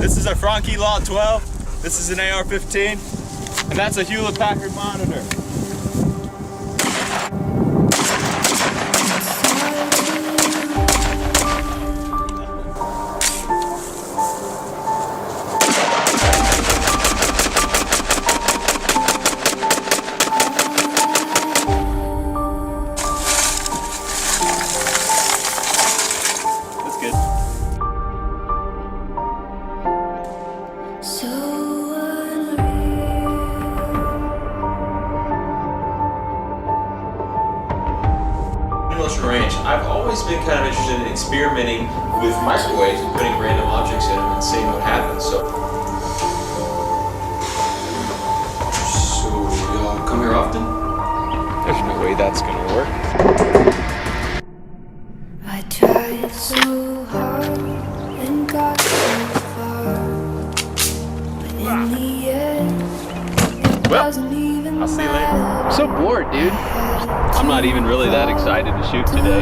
This is a Franke Law 12. This is an AR-15. And that's a Hewlett-Packard monitor. DemolitionRanch. I've always been kind of interested in experimenting with microwaves and putting random objects in them and seeing what happens. So y'all come here often? There's no way that's gonna work. I tried so hard and got so far, but in the end, it doesn't even I'll see you later. matter. I'm so bored, dude. I'm not even really that excited to shoot today.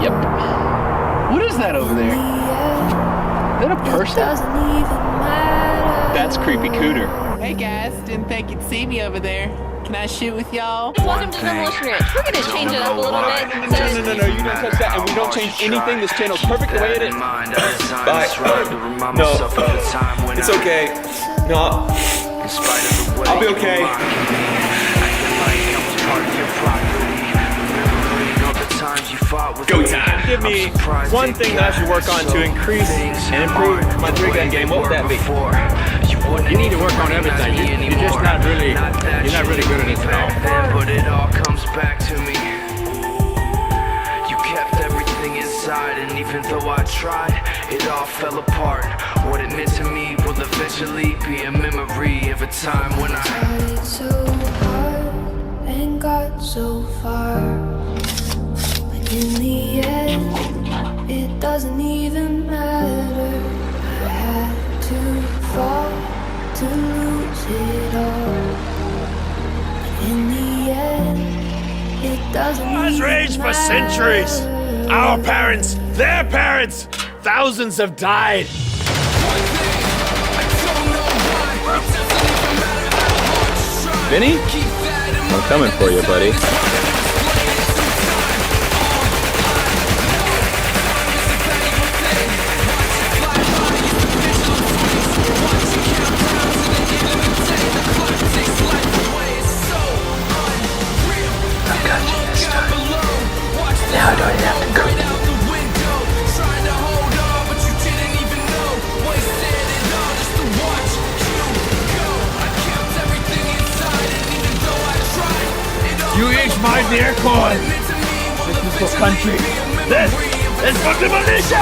Yep. What is that over there? Is that a person? That's Creepy Cooter. Hey guys, didn't think you'd see me over there. Can I shoot with y'all? Welcome to Demolition Ranch. We're gonna change it up a little bit. No, you don't touch that, and we don't change anything. This channel's perfect the way it is. Bye. No, it's okay. No, I'll be okay. Go time. Give me one thing that I should work on to increase and improve my 3-gun game. What would that be? You need to work on everything. You're just not really good at it at all. But it all comes back to me. You kept everything inside, and even though I tried, it all fell apart. What it meant to me will eventually be a memory of a time when I tried so hard and got so far, but in the end, it doesn't even matter. I had to fall to lose it all, but in the end, it doesn't even matter. Raged for centuries. Our parents, their parents, thousands have died. Vinny? I'm coming for you, buddy. Now I don't even have to cook. You eat my dear corn. This is for country. This is for demolition!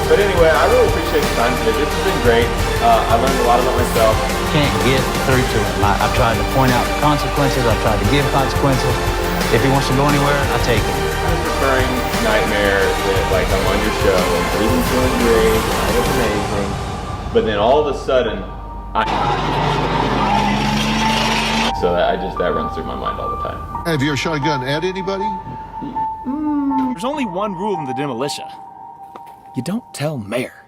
But anyway, I really appreciate the time today. This has been great. I learned a lot about myself. Can't get through to him. I've tried to point out the consequences. I've tried to give consequences. If he wants to go anywhere, I take him. I was recurring nightmare that, like, I'm on your show, everything's going great, it was amazing, but then all of a sudden, so that runs through my mind all the time. Have your shotgun at anybody? There's only one rule in the demolition. You don't tell mayor.